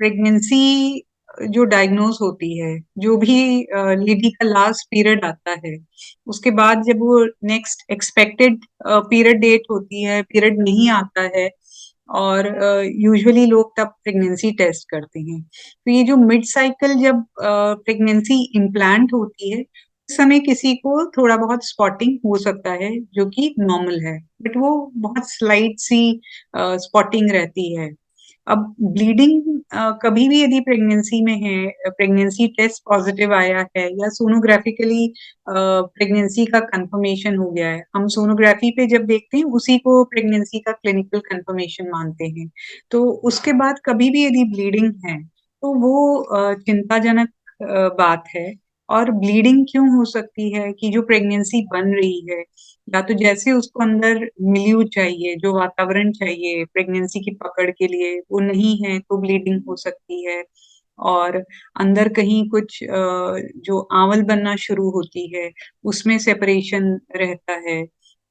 Pregnancy जो diagnose होती है, जो भी लेडी का लास्ट पीरियड आता है, उसके बाद जब वो नेक्स्ट एक्सपेक्टेड पीरियड डेट होती है, पीरियड नहीं आता है और यूजुअली लोग तब प्रेगनेंसी टेस्ट करते हैं। तो ये जो मिड साइकिल जब प्रेगनेंसी इम्प्लांट होती है, उस समय किसी को थोड़ा बहुत स्पॉटिंग हो सकता है, जो कि नॉर्मल है, बट वो बहुत स्लाइट सी स्पॉटिंग रहती है। अब ब्लीडिंग कभी भी यदि प्रेगनेंसी में है, प्रेगनेंसी टेस्ट पॉजिटिव आया है या सोनोग्राफिकली प्रेगनेंसी का कंफर्मेशन हो गया है, हम सोनोग्राफी पे जब देखते हैं उसी को प्रेगनेंसी का क्लिनिकल कंफर्मेशन मानते हैं। तो उसके बाद कभी भी यदि ब्लीडिंग है तो वो चिंताजनक बात है। और ब्लीडिंग क्यों हो सकती है कि जो प्रेगनेंसी बन रही है, या तो जैसे उसको अंदर मिल्यू चाहिए, जो वातावरण चाहिए प्रेगनेंसी की पकड़ के लिए, वो नहीं है तो ब्लीडिंग हो सकती है। और अंदर कहीं कुछ जो आंवल बनना शुरू होती है, उसमें सेपरेशन रहता है।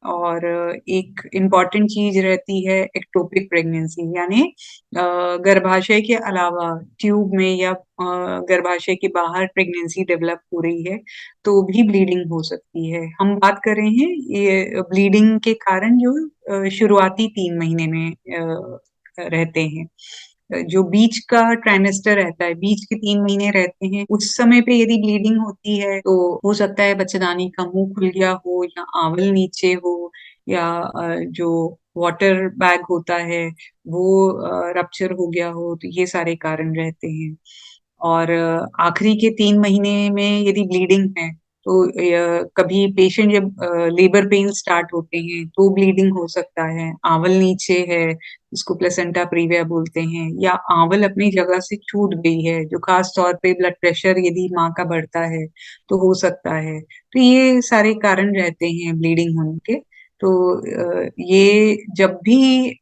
और एक इम्पॉर्टेंट चीज रहती है एक्टोपिक प्रेगनेंसी, यानी गर्भाशय के अलावा ट्यूब में या गर्भाशय के बाहर प्रेगनेंसी डेवलप हो रही है, तो भी ब्लीडिंग हो सकती है। हम बात कर रहे हैं ये ब्लीडिंग के कारण जो शुरुआती 3 महीने में रहते हैं। जो बीच का ट्राइमेस्टर रहता है, बीच के 3 महीने रहते हैं, उस समय पे यदि ब्लीडिंग होती है तो हो सकता है बच्चेदानी का मुंह खुल गया हो या आंवल नीचे हो, या जो वाटर बैग होता है वो रप्चर हो गया हो, तो ये सारे कारण रहते हैं। और आखिरी के 3 महीने में यदि ब्लीडिंग है तो कभी पेशेंट जब लेबर पेन स्टार्ट होते हैं तो ब्लीडिंग हो सकता है, आंवल नीचे है, इसको प्लेसेंटा प्रीविया बोलते हैं, या आंवल अपनी जगह से छूट गई है, जो खास तौर पे ब्लड प्रेशर यदि माँ का बढ़ता है तो हो सकता है। तो ये सारे कारण रहते हैं ब्लीडिंग होने के। तो ये जब भी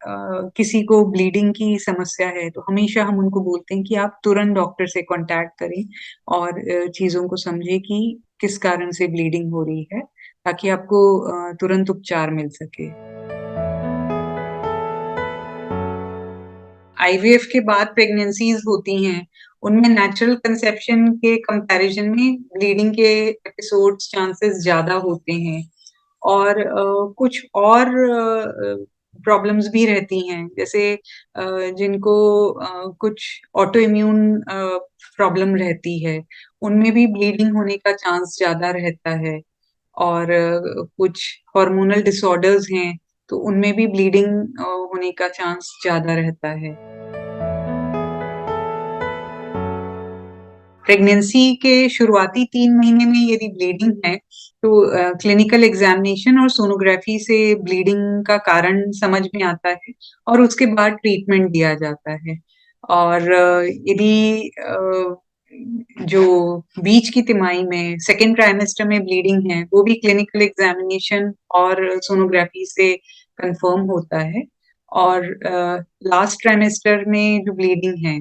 किसी को ब्लीडिंग की समस्या है तो हमेशा हम उनको बोलते हैं कि आप तुरंत डॉक्टर से कांटेक्ट करें और चीजों को समझें कि किस कारण से ब्लीडिंग हो रही है, ताकि आपको तुरंत उपचार मिल सके। आईवीएफ के बाद प्रेगनेंसीज होती हैं, उनमें नेचुरल कंसेप्शन के कंपैरिजन में ब्लीडिंग के एपिसोड्स चांसेस ज्यादा होते हैं। और कुछ और प्रॉब्लम्स भी रहती हैं, जैसे जिनको कुछ ऑटो इम्यून प्रॉब्लम रहती है, उनमें भी ब्लीडिंग होने का चांस ज्यादा रहता है। और कुछ हार्मोनल डिसऑर्डर्स हैं, तो उनमें भी ब्लीडिंग होने का चांस ज्यादा रहता है। प्रेगनेंसी के शुरुआती 3 महीने में यदि ब्लीडिंग है तो क्लिनिकल एग्जामिनेशन और सोनोग्राफी से ब्लीडिंग का कारण समझ में आता है और उसके बाद ट्रीटमेंट दिया जाता है। और यदि जो बीच की तिमाही में सेकेंड ट्राइमेस्टर में ब्लीडिंग है, वो भी क्लिनिकल एग्जामिनेशन और सोनोग्राफी से कंफर्म होता है। और लास्ट ट्राइमेस्टर में जो ब्लीडिंग है,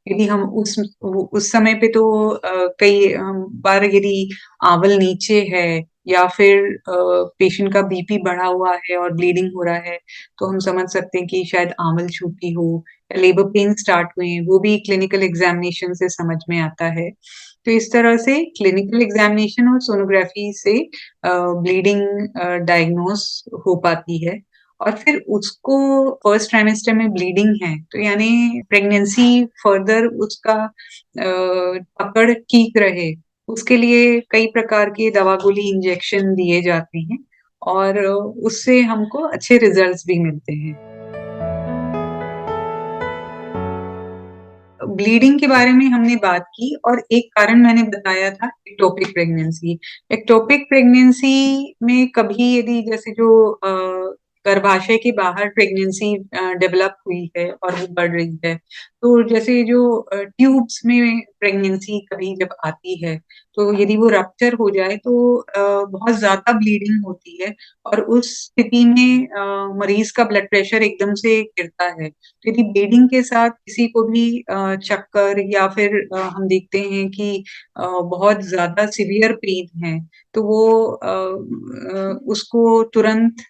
यदि हम उस समय पे तो कई बार यदि आंवल नीचे है या फिर पेशेंट का बीपी बढ़ा हुआ है और ब्लीडिंग हो रहा है, तो हम समझ सकते हैं कि शायद आंवल छूटी हो या लेबर पेन स्टार्ट हुए हैं, वो भी क्लिनिकल एग्जामिनेशन से समझ में आता है। तो इस तरह से क्लिनिकल एग्जामिनेशन और सोनोग्राफी से ब्लीडिंग डायग्नोस हो पाती है। और फिर उसको फर्स्ट ट्राइमेस्टर में ब्लीडिंग है तो यानी प्रेगनेंसी फर्दर उसका पकड़ ठीक रहे, उसके लिए कई प्रकार के दवा गोली इंजेक्शन दिए जाते हैं और उससे हमको अच्छे रिजल्ट्स भी मिलते हैं। ब्लीडिंग के बारे में हमने बात की और एक कारण मैंने बताया था एक्टोपिक प्रेगनेंसी। एक्टोपिक प्रेगनेंसी में कभी यदि जैसे जो गर्भाशय के बाहर प्रेगनेंसी डेवलप हुई है और वो बढ़ रही है, तो जैसे जो ट्यूब्स में प्रेगनेंसी कभी जब आती है, तो यदि वो रप्चर हो जाए तो बहुत ज्यादा ब्लीडिंग होती है और उस स्थिति में मरीज का ब्लड प्रेशर एकदम से गिरता है। यदि ब्लीडिंग के साथ किसी को भी चक्कर या फिर हम देखते हैं कि बहुत ज्यादा सीवियर पेन है, तो वो उसको तुरंत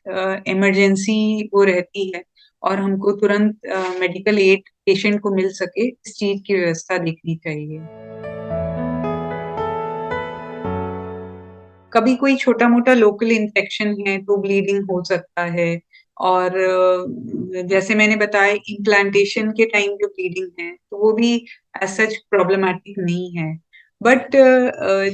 इमरजेंसी वो रहती है, और हमको तुरंत मेडिकल एड पेशेंट को मिल सके, इस चीज़ की व्यवस्था देखनी चाहिए। कभी कोई छोटा-मोटा लोकल इन्फेक्शन है तो ब्लीडिंग हो सकता है और जैसे मैंने बताया इम्प्लांटेशन के टाइम जो ब्लीडिंग है, तो वो भी एज़ सच प्रॉब्लमैटिक नहीं है। बट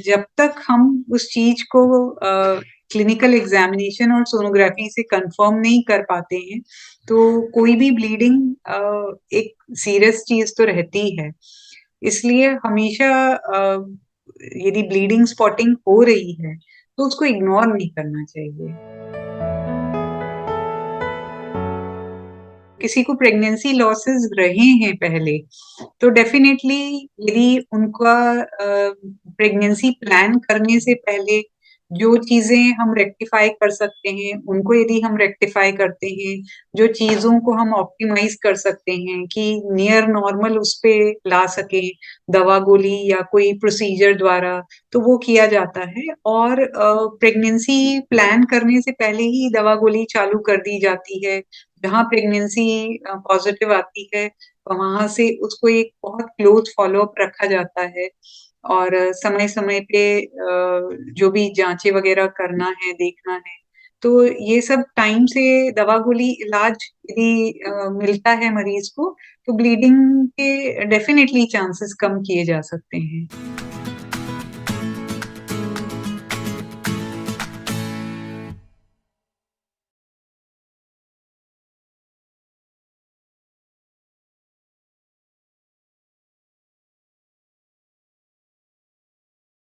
जब तक हम उस चीज़ को क्लिनिकल एग्ज़ामिनेशन और सोनोग्राफी से कन्फर्म नहीं कर पाते हैं, तो कोई भी ब्लीडिंग एक सीरियस चीज़ तो रहती है। इसलिए हमेशा यदि ब्लीडिंग स्पॉटिंग हो रही है, तो उसको इग्नोर नहीं करना चाहिए। किसी को प्रेग्नेंसी लॉसेस रहे हैं पहले, तो डेफ़िनेटली यदि उनका प्रेग्नेंसी प्लान करने से पहले जो चीज़ें हम रेक्टिफ़ाई कर सकते हैं, उनको यदि हम रेक्टिफ़ाई करते हैं, जो चीज़ों को हम ऑप्टिमाइज़ कर सकते हैं कि नियर नॉर्मल उस पे ला सकें, दवा-गोली या कोई प्रोसीजर द्वारा, तो वो किया जाता है और प्रेग्नेंसी प्लान करने से पहले ही दवा-गोली चालू कर दी जाती है। जहाँ प्रेगनेंसी पॉज़िटिव आती है, वहाँ से उसको एक बहुत क्लोज़ फ़ॉलो-अप रखा जाता है और समय-समय पे जो भी जाँचें वग़ैरह करना है, देखना है, तो ये सब टाइम से दवा-गोली इलाज यदि मिलता है मरीज़ को, तो ब्लीडिंग के डेफ़िनिटली चांसेस कम किए जा सकते हैं।